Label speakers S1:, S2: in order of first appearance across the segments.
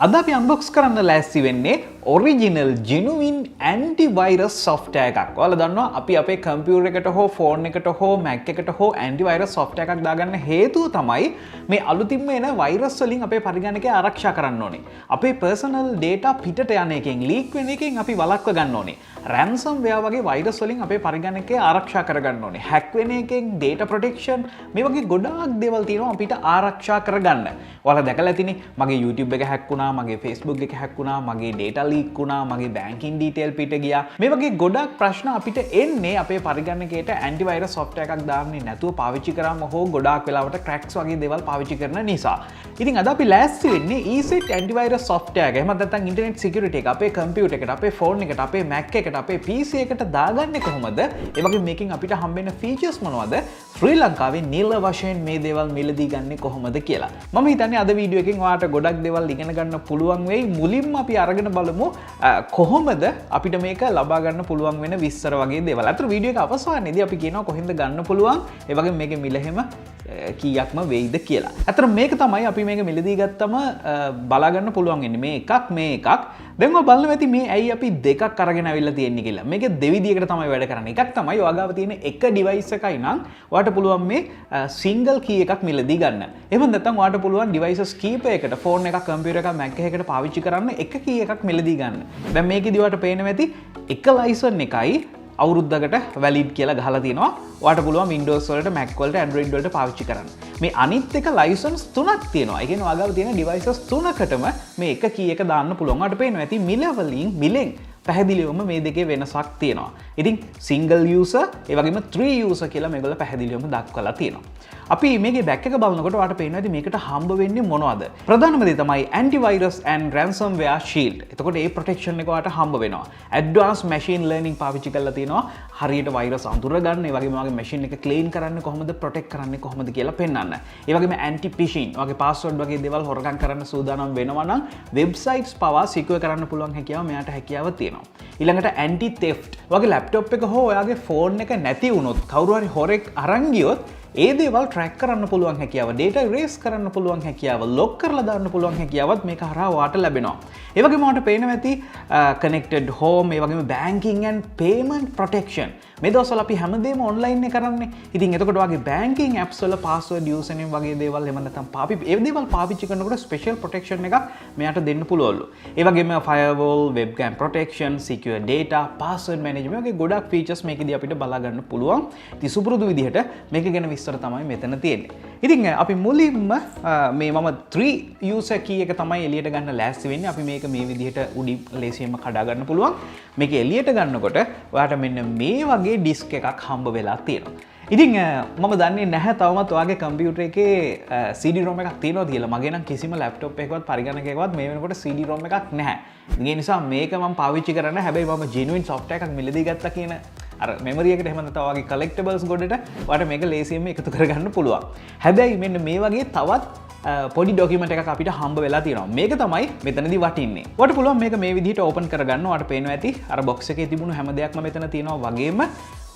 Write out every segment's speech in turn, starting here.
S1: අද අපි අන්බොක්ස් කරන්න ලෑස්ති වෙන්නේ ඔරිජිනල් ජෙනුයින් ඇන්ටිවයිරස් සොෆ්ට්වෙයාර් එකක්. ඔයාලා දන්නවා අපි අපේ කම්පියුටර් එකට හෝ ෆෝන් එකට හෝ Mac එකට හෝ ඇන්ටිවයිරස් සොෆ්ට්වෙයාර් එකක් දාගන්න හේතුව තමයි මේ අලුතින්ම එන වෛරස් වලින් අපේ පරිගණකය ආරක්ෂා කරන්න ඕනේ. අපේ පර්සනල් data පිටට යන එකෙන් ලීක් වෙන එකෙන් අපි වළක්ව ගන්න ඕනේ. ransomware වගේ වෛරස් වලින් අපේ පරිගණකය ආරක්ෂා කරගන්න ඕනේ. hack වෙන එකෙන් data protection මේ වගේ ගොඩාක් දේවල් තියෙනවා අපිට ආරක්ෂා කරගන්න. ඔයාලා දැකලා ඇතිනේ මගේ YouTube එක hack වුණා, මගේ Facebook එක hack වුණා, මගේ data leak වුණා, මගේ banking detail පිට ගියා. මේ වගේ ගොඩක් ප්‍රශ්න අපිට එන්නේ අපේ පරිගණකයට antivirus software එකක් දාන්නේ නැතුව පාවිච්චි කරාම හෝ ගොඩාක් වෙලාවට cracks වගේ දේවල් පාවිච්චි කරන නිසා. ඉතින් අද අපි ලෑස්ති වෙන්නේ ESET antivirus software එක. එහෙම නැත්නම් internet security එක අපේ computer එකට, අපේ phone එකට, අපේ Mac එකට, අපේ PC එකට දාගන්නේ කොහොමද? ඒ වගේ මේකෙන් අපිට හම්බෙන features මොනවද? ශ්‍රී ලංකාවේ නිල වශයෙන් මේ දේවල් මිලදී ගන්නේ කොහොමද කියලා. මම හිතන්නේ අද වීඩියෝ එකෙන් ඔයාලට ගොඩක් දේවල් ඉගෙන ගන්න පුළුවන් වෙයි. මුලින්ම අපි අරගෙන බලමු කොහොමද අපිට මේක ලබා ගන්න පුළුවන් වෙන විස්තර වගේ දේවල්. අතට වීඩියෝ එක අවසානයේදී අපි කියනවා කොහෙන්ද ගන්න පුළුවන්, ඒ වගේ මේකේ මිල හැම කීයක්ම වෙයිද කියලා. අතට මේක තමයි අපි මේක මිලදී ගත්තම බලා ගන්න පුළුවන් වෙන්නේ. මේ එකක් මේ එකක්. දැන් ඔය බලන්න ඇති මේ ඇයි අපි දෙකක් අරගෙන අවිල්ලා තියෙන්නේ කියලා. මේක දෙවිදියකට තමයි වැඩ කරන්නේ. එකක් තමයි ඔයාගාව තියෙන එක device එකයි නම් ඔයාලට පුළුවන් මේ single key එකක් මිලදී ගන්න. එහෙම නැත්නම් ඔයාලට පුළුවන් devices කීපයකට phone එකක්, computer එකක්, Mac එකකට පාවිච්චි කරන්න එක key එකක් මිලදී ගන්න. දැන් මේකෙදි ඔයාලට පේනවා ඇති එක license එකයි අවුරුද්දකට වැලිඩ් කියලා ගහලා තියෙනවා. ඔයාලට පුළුවන් Windows වලට, Mac වලට, Android වලට පාවිච්චි කරන්න. මේ අනිත් එක license තුනක් තියෙනවා. ඒ කියන්නේ ඔයාගාව තියෙන devices තුනකටම මේ එක key එක දාන්න පුළුවන්. ඔයාලට පේනවා ඇති මිලෙන් පැහැදිලිවම මේ දෙකේ වෙනසක් තියෙනවා. ඉතින් single user ඒ වගේම 3 user කියලා මේගොල්ලෝ පැහැදිලිවම දක්වලා තියෙනවා. අපි මේකේ back එක බලනකොට ඔයාලට පේනවා ඇති මේකට හම්බ වෙන්නේ මොනවද? ප්‍රධානම දේ තමයි antivirus and ransomware shield. එතකොට මේ protection එක ඔයාලට හම්බ වෙනවා. advanced machine learning පාවිච්චි කරලා තියෙනවා. හරියට virus අඳුරගන්න, ඒ වගේම ඔයාගේ machine එක clean කරන්න කොහොමද, protect කරන්නේ කොහොමද කියලා පෙන්වන්න. ඒ වගේම anti phishing, ඔයාගේ password වගේ දේවල් හොරගම් කරන්න සූදානම් වෙනවා නම් websites පවා secure කරන්න පුළුවන් හැකියාව මෙයාට හැකියාව තියෙනවා. ඊළඟට anti theft. ඔයාගේ laptop එක හෝ ඔයාගේ phone එක නැති වුණොත්, කවුරු හරි හොරෙක් අරන් ගියොත් ඒ දේවල් track කරන්න පුළුවන් හැකියාව, data erase කරන්න පුළුවන් හැකියාව, lock කරලා දාන්න පුළුවන් හැකියාවත් මේක හරහා ඔයාලට ලැබෙනවා. ඒ වගේම ඔයාලට පේනවා ඇති connected home, ඒ වගේම banking and payment protection. මේ දවස්වල අපි හැමදේම online නේ කරන්නේ. ඉතින් එතකොට ඔයාගේ banking apps වල password username වගේ දේවල් එහෙම නැත්නම් ඒ දේවල් පාවිච්චි කරනකොට special protection එකක් මෙයාට දෙන්න පුළුවන්ලු. ඒ වගේම firewall, webcam protection, secure data, password management වගේ ගොඩක් features මේකෙදී අපිට බලා ගන්න පුළුවන්. ඉතින් සුපුරුදු විදිහට මේක ගැන විස්තර තමයි මෙතන තියෙන්නේ. ඉතින් අපි මුලින්ම මේ මම 3 user key එක තමයි එළියට ගන්න ලෑස්ති වෙන්නේ. අපි මේක මේ විදිහට උඩින් ලේසියෙන්ම කඩා ගන්න පුළුවන්. මේක එළියට ගන්නකොට ඔයාට මෙන්න මේ වගේ ඩිස්ක් එකක් හම්බ වෙලා තියෙනවා. ඉතින් මම දන්නේ නැහැ තවමත් ඔයාගේ කම්පියුටර් එකේ CD-ROM එකක් තියෙනවද කියලා. මගේ නම් කිසිම ලැප්ටොප් එකකවත් පරිගණකයකවත් මේ වෙනකොට CD-ROM එකක් නැහැ. ඒ නිසා මේක මම පාවිච්චි කරන්නේ හැබැයි මම genuine software එකක් මිලදී ගත්තා කියන අර මෙමරි එකට එහෙම නැත්නම් ඔයාගේ collectibles ගොඩට ඔයාලට මේක ලේසියෙන්ම එකතු කරගන්න පුළුවන්. හැබැයි මෙන්න මේ වගේ තවත් පොඩි ඩොකියුමන්ට් එකක් අපිට හම්බ වෙලා තියෙනවා. මේක තමයි මෙතනදී වටින්නේ. ඔයාලට පුළුවන් මේක මේ විදිහට ඕපන් කරගන්න. ඔයාලට පේනවා ඇති අර බොක්ස් එකේ තිබුණු හැම දෙයක්ම මෙතන තියෙනවා වගේම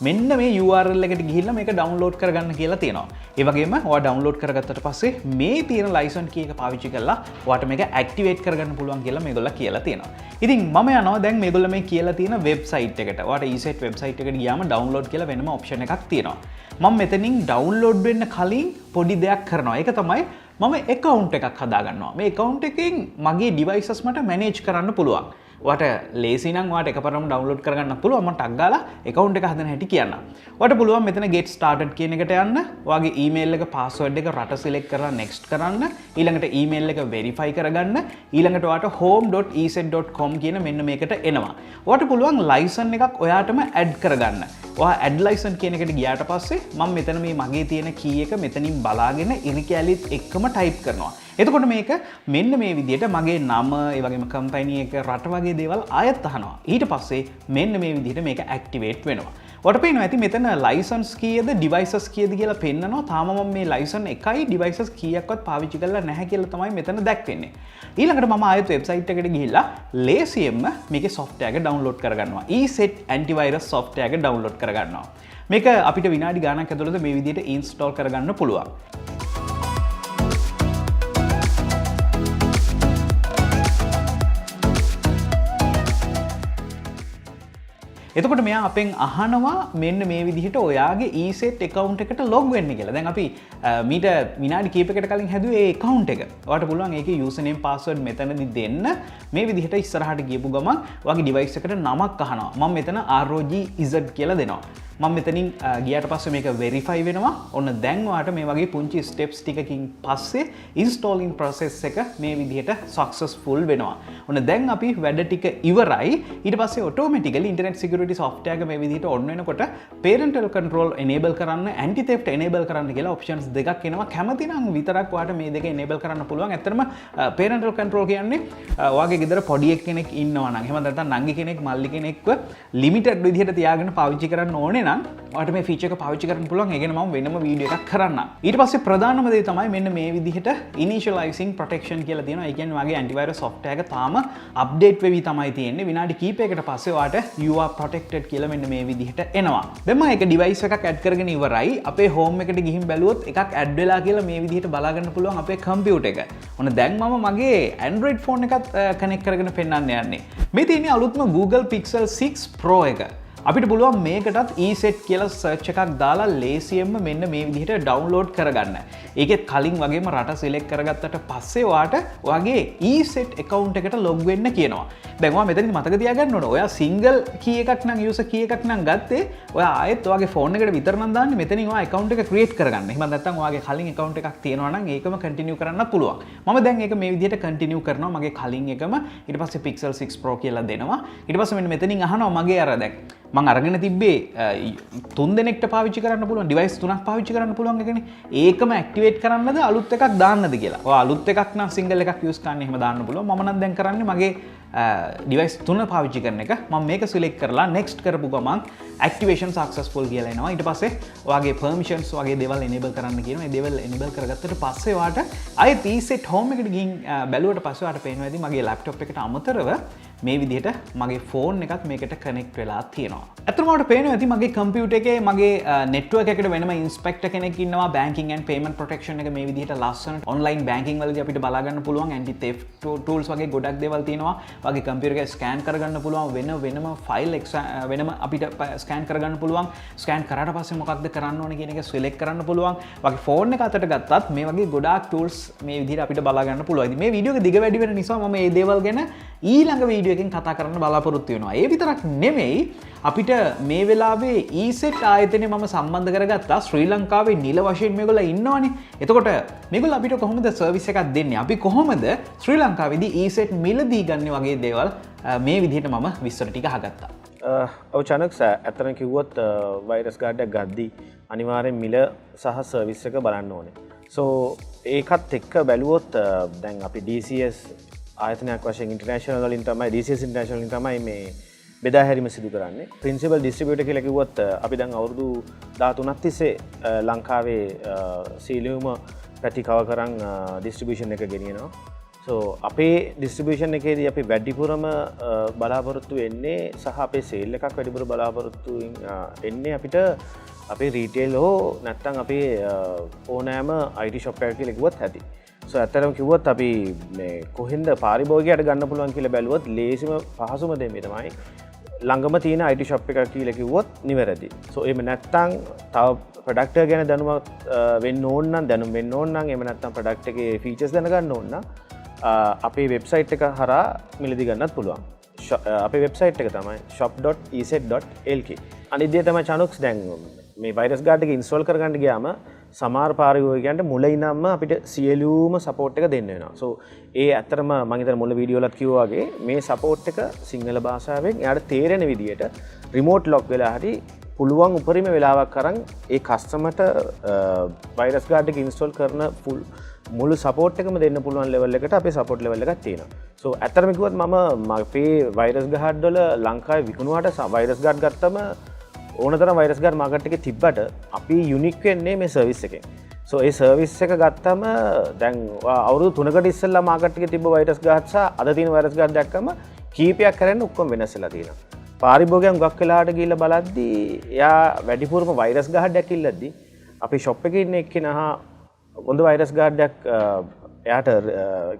S1: මෙන්න මේ URL එකට ගිහිල්ලා මේක ඩවුන්ලෝඩ් කරගන්න කියලා තියෙනවා. ඒ වගේම ඔයා ඩවුන්ලෝඩ් කරගත්තට පස්සේ මේ තියෙන ලයිසන්ස් කී එක පාවිච්චි කරලා ඔයාට මේක ඇක්ටිවේට් කරගන්න පුළුවන් කියලා මේගොල්ලෝ කියලා තියෙනවා. ඉතින් මම යනවා දැන් මේගොල්ලෝ මේ කියලා තියෙන වෙබ්සයිට් එකට. ඔයාට ESET වෙබ්සයිට් එකට ගියාම ඩවුන්ලෝඩ් කියලා වෙනම ඔප්ෂන් එකක් තියෙනවා. මම මෙතනින් ඩවුන්ලෝඩ් වෙන්න කලින් පොඩි දෙයක් කරනවා. ඒක තමයි මම account එකක් හදාගන්නවා. මේ account එකෙන් මගේ devices මට manage කරන්න පුළුවන්. ඔයාට ලේසි නම් ඔයාට එකපාරටම ඩවුන්ලෝඩ් කරගන්න පුළුවන්. මම ටක් ගාලා account එක හදන හැටි කියන්නම්. ඔයාට පුළුවන් මෙතන get started කියන එකට යන්න. ඔයාගේ email එක, password එක, රට select කරලා next කරන්න. ඊළඟට email එක verify කරගන්න. ඊළඟට ඔයාට home.eset.com කියන මෙන්න මේකට එනවා. ඔයාට පුළුවන් license එකක් ඔයාටම add කරගන්න. ඔයා add license කියන එකට ගියාට පස්සේ මම මෙතන මේ මගේ තියෙන key එක මෙතනින් බලාගෙන ඉරිකැලිත් එක්කම type කරනවා. එතකොට මේක මෙන්න මේ විදිහට මගේ නම, ඒ වගේම කම්පැනි එක, රට වගේ දේවල් ආයෙත් අහනවා. ඊට පස්සේ මෙන්න මේ විදිහට මේක ඇක්ටිවේට් වෙනවා. ඔයාලට පේනවා ඇති මෙතන license කීයද, devices කීයද කියලා පෙන්නනවා. තාම මම මේ license එකයි devices කීයක්වත් පාවිච්චි කරලා නැහැ කියලා තමයි මෙතන දැක්වෙන්නේ. ඊළඟට මම ආයෙත් වෙබ්සයිට් එකට ගිහිල්ලා ලේසියෙන්ම මේකේ software එක download කරගන්නවා. ESET antivirus software එක download කරගන්නවා. මේක අපිට විනාඩි ගාණක් ඇතුළත මේ විදිහට install කරගන්න පුළුවන්. එතකොට මෙයා අපෙන් අහනවා මෙන්න මේ විදිහට ඔයාගේ ESET account එකට log වෙන්න කියලා. දැන් අපි මීට විනාඩි කිහිපයකට කලින් හැදුවේ ඒ account එක. ඔයාලට පුළුවන් ඒකේ username password මෙතනදී දෙන්න. මේ විදිහට ඉස්සරහට ගියපු ගමන් ඔයාගේ device එකට නමක් අහනවා. මම මෙතන ROGZ කියලා දෙනවා. මම මෙතනින් ගියාට පස්සේ මේක verify වෙනවා. ඔන්න දැන් ඔයාට මේ වගේ පුංචි steps ටිකකින් පස්සේ installing process එක මේ විදිහට successful වෙනවා. ඔන්න දැන් අපි වැඩ ටික ඉවරයි. ඊට පස්සේ automatically internet security software එක මේ විදිහට on වෙනකොට parental control enable කරන්න, anti theft enable කරන්න කියලා options දෙකක් එනවා. කැමති නම් විතරක් ඔයාට මේ දෙක enable කරන්න පුළුවන්. ඇත්තටම parental control කියන්නේ ඔයාගේ ගෙදර පොඩි කෙනෙක් ඉන්නවා නම්, එහෙම නැත්නම් නංගි කෙනෙක්, මල්ලි කෙනෙක්ව limited විදිහට තියාගෙන පාවිච්චි කරන්න ඕනේ නම් ඔයාට මේ ෆීචර් එක පාවිච්චි කරන්න පුළුවන්. ඒ කියන්නේ මම වෙනම වීඩියෝ එකක් කරන්නම්. ඊට පස්සේ ප්‍රධානම දේ තමයි මෙන්න මේ විදිහට initializing protection කියලා තියෙනවා. ඒ කියන්නේ ඔයාගේ antivirus software එක තාම update වෙවි තමයි තියෙන්නේ. විනාඩි කිහිපයකට පස්සේ ඔයාට you are protected කියලා මෙන්න මේ විදිහට එනවා. දැන් මම එක device එකක් add කරගෙන ඉවරයි. අපේ home එකට ගිහින් බැලුවොත් එකක් add වෙලා කියලා මේ විදිහට බලා ගන්න පුළුවන් අපේ computer එක. ඔන්න දැන් මම මගේ Android phone එකත් connect කරගෙන පෙන්නන්න යන්නේ. මේ තියෙන්නේ අලුත්ම Google Pixel 6 Pro එක. අපිට පුළුවන් මේකටත් ESET කියලා සර්ච් එකක් දාලා ලේසියෙන්ම මෙන්න මේ විදිහට ඩවුන්ලෝඩ් කරගන්න. ඒකෙත් කලින් වගේම රට සිලෙක්ට් කරගත්තට පස්සේ ඔයාට ඔයාගේ ESET account එකට log වෙන්න කියනවා. දැන් ඔයා මෙතනදි මතක තියාගන්න ඕන. ඔයා single key එකක් නම් user key එකක් නම් ගත්තේ ඔයා ආයෙත් ඔයාගේ phone එකට විතර නම් දාන්නේ මෙතනින් ඔයා account එක create කරගන්න. එහෙම නැත්නම් ඔයාගේ කලින් account එකක් තියෙනවා නම් ඒකම continue කරන්නත් පුළුවන්. මම දැන් ඒක මේ විදිහට continue කරනවා මගේ කලින් එකම. ඊට පස්සේ Pixel 6 Pro කියලා දෙනවා. ඊට පස්සේ මෙන්න මෙතනින් අහනවා මගේ අර දැන් මං අරගෙන තිබ්බේ 3 දෙනෙක්ට පාවිච්චි කරන්න පුළුවන් device 3ක් පාවිච්චි කරන්න පුළුවන් එකනේ. ඒකම activate කරන්නද අලුත් එකක් දාන්නද කියලා. ඔය අලුත් එකක් නම් single එකක් use කරන්න එහෙම දාන්න පුළුවන්. මම නම් දැන් කරන්නේ මගේ device 3 පාවිච්චි කරන එක. මම මේක select කරලා next කරපු ගමන් activation successful කියලා එනවා. ඊට පස්සේ ඔයාගේ permissions වගේ දේවල් enable කරන්න කියනවා. ඒ දේවල් enable කරගත්තට පස්සේ ඔයාට ආයෙත් ESET home එකට ගිහින් බැලුවට පස්සේ ඔයාට පේනවා ඇති මගේ laptop එකට අමතරව මේ විදිහට මගේ ෆෝන් එකත් මේකට කනෙක්ට් වෙලා තියෙනවා. ඇත්තටම ඔයාලට පේනවා ඇති මගේ කම්පියුටර් එකේ මගේ network එකට වෙනම ඉන්ස්පෙක්ටර් කෙනෙක් ඉන්නවා. banking and payment protection එක මේ විදිහට ලස්සන online banking වලදී අපිට බලා ගන්න පුළුවන්. anti theft tools වගේ ගොඩක් දේවල් තියෙනවා. වගේ කම්පියුටර් එක ස්කෑන් කරගන්න පුළුවන්. වෙනම ෆයිල් වෙනම අපිට ස්කෑන් කරගන්න පුළුවන්. ස්කෑන් කරාට පස්සේ මොකක්ද කරන්න ඕනේ කියන එක select කරන්න පුළුවන්. වගේ ෆෝන් එක අතට ගත්තත් මේ වගේ ගොඩාක් tools මේ විදිහට අපිට බලා ගන්න පුළුවන්. ඉතින් මේ වීඩියෝ එක දිග වැඩි වෙන නිසා මම මේ දේවල් ගැන ඊළඟ වීඩියෝ එකෙන් කතා කරන්න බලාපොරොත්තු වෙනවා. ඒ විතරක් නෙමෙයි අපිට මේ වෙලාවේ ESET ආයතනය මම සම්බන්ධ කරගත්තා. ශ්‍රී ලංකාවේ නිල වශයෙන් මේගොල්ලෝ ඉන්නවනේ. එතකොට මේගොල්ලෝ අපිට කොහොමද සර්විස් එකක් දෙන්නේ? අපි කොහොමද ශ්‍රී ලංකාවේදී ESET මිලදී ගන්න වගේ දේවල් මේ විදිහට මම විස්තර ටික අහගත්තා.
S2: ඔව් Chanux ඇත්තටම කිව්වොත් වෛරස් ගාඩ් එකක් ගද්දි අනිවාර්යෙන් මිල සහ සර්විස් එක බලන්න ඕනේ. so ඒකත් එක්ක බැලුවොත් දැන් අපි DCS ආයතනයක් වශයෙන් ඉන්ටර්නැෂනල් වලින් තමයි DCS ඉන්ටර්නැෂනල් වලින් තමයි මේ බෙදා හැරීම සිදු කරන්නේ. ප්‍රින්සිපල් ඩිස්ට්‍රිබියුටර් කියලා කිව්වොත් අපි දැන් අවුරුදු 13ක් තිස්සේ ලංකාවේ සීලියුම පැති කවර් කරන් ඩිස්ට්‍රිබියුෂන් එක ගෙනියනවා. so අපේ ඩිස්ට්‍රිබියුෂන් එකේදී අපි වැඩිපුරම බලාපොරොත්තු වෙන්නේ සහ අපේ සේල් එකක් වැඩිපුර බලාපොරොත්තු එන්නේ අපිට අපේ රීටේල් හෝ නැත්නම් අපේ ඕනෑම IT shop එකක් කියලා කිව්වොත් ඇති. so ඇත්තටම කිව්වොත් අපි මේ කොහෙන්ද පාරිභෝගිකයට ගන්න පුළුවන් කියලා බැලුවොත් ලේසිම පහසුම දේ මේ තමයි ළඟම තියෙන IT shop එකක් කියලා කිව්වොත් නිවැරදි. so එහෙම නැත්නම් තව ප්‍රොඩක්ට් එක ගැන දැනුමක් වෙන්න ඕන නම් දැනුම් වෙන්න ඕන නම් එහෙම නැත්නම් ප්‍රොඩක්ට් එකේ ෆීචර්ස් දැනගන්න ඕන නම් අපේ වෙබ්සයිට් එක හරහා මිලදී ගන්නත් පුළුවන්. අපේ වෙබ්සයිට් එක තමයි shop.eset.lk. අනිත් දේ තමයි Chanux දැන් මේ වෛරස් ගාඩ් එක ඉන්ස්ටෝල් කරගන්න ගියාම සමහර පාරිභෝගිකයන්ට මුල ඉඳන්ම අපිට සියලුම සපෝට් එක දෙන්න වෙනවා. so ඒ ඇත්තටම මම හිතන මුල වීඩියෝ වලත් කිව්වා වගේ මේ සපෝට් එක සිංහල භාෂාවෙන් එයාට තේරෙන විදියට රිමෝට් ලොක් වෙලා හරි පුළුවන් උපරිම වෙලාවක් අරන් ඒ කස්ටමර්ට වෛරස් ගාඩ් එක ඉන්ස්ටෝල් කරන මුළු සපෝට් එකම දෙන්න පුළුවන් ලෙවල් එකට අපේ සපෝට් ලෙවල් එකක් තියෙනවා. so ඇත්තටම කිව්වොත් මම අපේ වෛරස් ගාඩ් වල ලංකාවේ විකුණුවාට වෛරස් ගාඩ් ගත්තම ඕනතරම් වෛරස් ගාඩ් මාකට් එකේ තිබ්බට අපි යුනික් වෙන්නේ මේ සර්විස් එකෙන්. so ඒ සර්විස් එක ගත්තම දැන් අවුරුදු 3කට ඉස්සෙල්ලා මාකට් එකේ තිබ්බ වෛරස් ගාඩ් සහ අද තියෙන වෛරස් ගාඩ් දැක්කම කීපයක් කරන්නේ ඔක්කොම වෙනස් වෙලා තියෙනවා. පාරිභෝගිකයන් ගොඩක් වෙලාවට ගිහිල්ලා බලද්දී එයා වැඩිපුරම වෛරස් ගාඩ් එකක් ඉල්ලද්දී අපි ෂොප් එකේ ඉන්න එක්කෙනා හොඳ වෛරස් ගාඩ් එකක් එයාට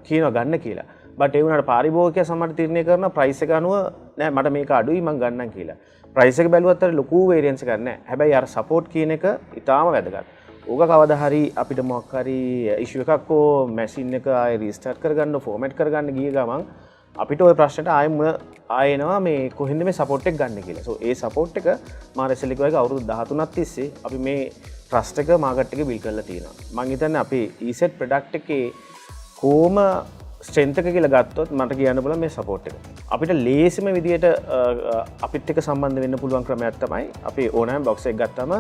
S2: කියනවා ගන්න කියලා. බට ඒ වුණාට පාරිභෝගිකයා සමහර තීරණය කරන ප්‍රයිස් එක අනුව නෑ මට මේක අඩුයි මං ගන්නම් කියලා. ප්‍රයිස් එක බැලුවත් අර ලොකු වේරියන්ස් එකක් නෑ. හැබැයි අර සපෝට් කියන එක ඉතාම වැදගත්. ඕක කවදා හරි අපිට මොකක් හරි ඉෂුව එකක් හෝ මැෂින් එක ආයෙ රීස්ටාර්ට් කරගන්න ෆෝමැට් කරගන්න ගිය ගමන් අපිට ওই ප්‍රශ්නට ආයෙනවා මේ කොහෙන්ද මේ සපෝට් එක ගන්න කියලා. සෝ ඒ සපෝට් එක මා රෙසලික් වගේ අවුරුදු 13ක් තිස්සේ අපි මේ ට්‍රස්ට් එක මාකට් එකේ බිල් කරලා තියෙනවා. මම හිතන්නේ අපේ ESET ප්‍රොඩක්ට් එකේ කොහොම ස්ට්‍රෙන්ත් එක කියලා ගත්තොත් මට කියන්න පුළුවන් මේ සපෝට් එක. අපිට ලේසිම විදියට අපිත් එක්ක සම්බන්ධ වෙන්න පුළුවන් ක්‍රමයක් තමයි අපේ ඕනෑම බොක්ස් එක ගත්තම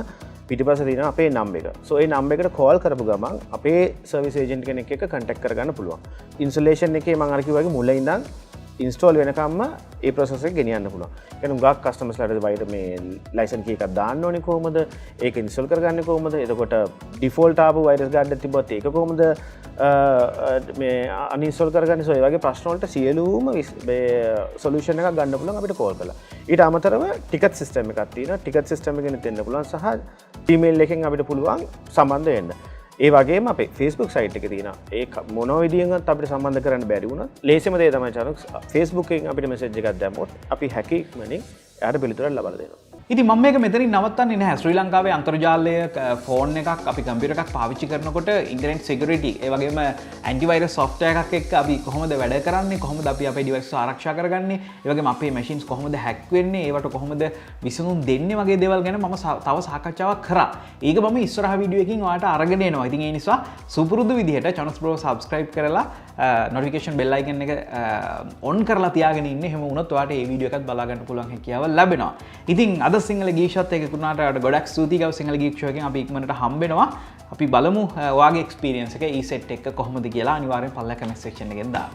S2: පිටිපස්සේ තියෙන අපේ නම්බර් එක. සෝ ඒ නම්බර් එකට කෝල් කරපු ගමන් අපේ සර්විස් ඒජන්ට් කෙනෙක් එක්ක කන්ටැක්ට් කරගන්න පුළුවන්. ඉන්ස්ටලේෂන් එකේ මම අර කිව්වා වගේ මුලින් ඉඳන් ඉන්ස්ටෝල් වෙනකම්ම ඒ ප්‍රොසෙස් එක ගෙනියන්න පුළුවන්. يعني උගක් කස්ටමර්ස්ලාට වයිට මේ ලයිසන් කී එකක් දාන්න ඕනේ කොහොමද? ඒක ඉන්ස්ටෝල් කරගන්නේ කොහොමද? එතකොට ඩිෆෝල්ට් ආපු වෛරස් ගාඩ් එකක් තිබ්බොත් ඒක කොහොමද මේ අන්ඉන්ස්ටෝල් කරගන්නේ? සෝ ඒ වගේ ප්‍රශ්න වලට සියලුම මේ සොලියුෂන් එකක් ගන්න පුළුවන් අපිට කෝල් කරලා. ඊට අමතරව ටිකට් සිස්ටම් එකක් තියෙනවා. ටිකට් සිස්ටම් එකෙන් දෙන්න පුළුවන් සහ ඊමේල් එකෙන් අපිට පුළුවන් සම්බන්ධ වෙන්න. ඒ වගේම අපේ Facebook සයිට් එකේ තියෙනවා. ඒ මොන විදියෙන්වත් අපිට සම්බන්ධ කරන්න බැරි වුණා. ලේසියම දේ තමයි Chanux Facebook එකෙන් අපිට මෙසේජ් එකක් දැම්මොත් අපි හැකි ඉක්මනින් එයාට පිළිතුරක් ලබා දෙනවා.
S1: ඉතින් මම මේක මෙතනින් නවත්තන්නේ නැහැ. ශ්‍රී ලංකාවේ අන්තර්ජාලය ෆෝන් එකක් අපි කම්පියුටර් එකක් පාවිච්චි කරනකොට ඉන්ටර්නෙට් සිකියුරිටි ඒ වගේම ඇන්ටිවයිරස් සොෆ්ට්වෙයාර් එකක් එක්ක අපි කොහොමද වැඩ කරන්නේ, කොහොමද අපි අපේ ඩිවයිස් ආරක්ෂා කරගන්නේ, ඒ වගේම අපේ මැෂින්ස් කොහොමද හැක් වෙන්නේ, ඒවට කොහොමද විසඳුම් දෙන්නේ වගේ දේවල් ගැන මම තව සාකච්ඡාවක් කරා. ඒක මම ඉස්සරහ වීඩියෝ එකකින් ඔයාලට අරගෙන එනවා. ඉතින් ඒ නිසා සුපුරුදු විදිහට Chanux Pro subscribe කරලා notification bell icon එක on කරලා තියාගෙන ඉන්න. එහෙම වුණොත් ඔයාලට මේ වීඩියෝ එකත් බලා ගන්න පුළුවන් හැකියාව ලැබෙනවා. ඉතින් අද සිංහල ගීෂත් එක කුණාට ගොඩක් ස්තුතියි ගව සිංහල ගීක් ෂෝ එකෙන් අපි ඉක්මනට හම්බෙනවා. අපි බලමු ඔයාගේ එක්ස්පීරියන්ස් එක ESET එක කොහොමද කියලා. අනිවාර්යෙන් පල්ලා කමෙන්ට් සෙක්ෂන් එකෙන් දාන්න.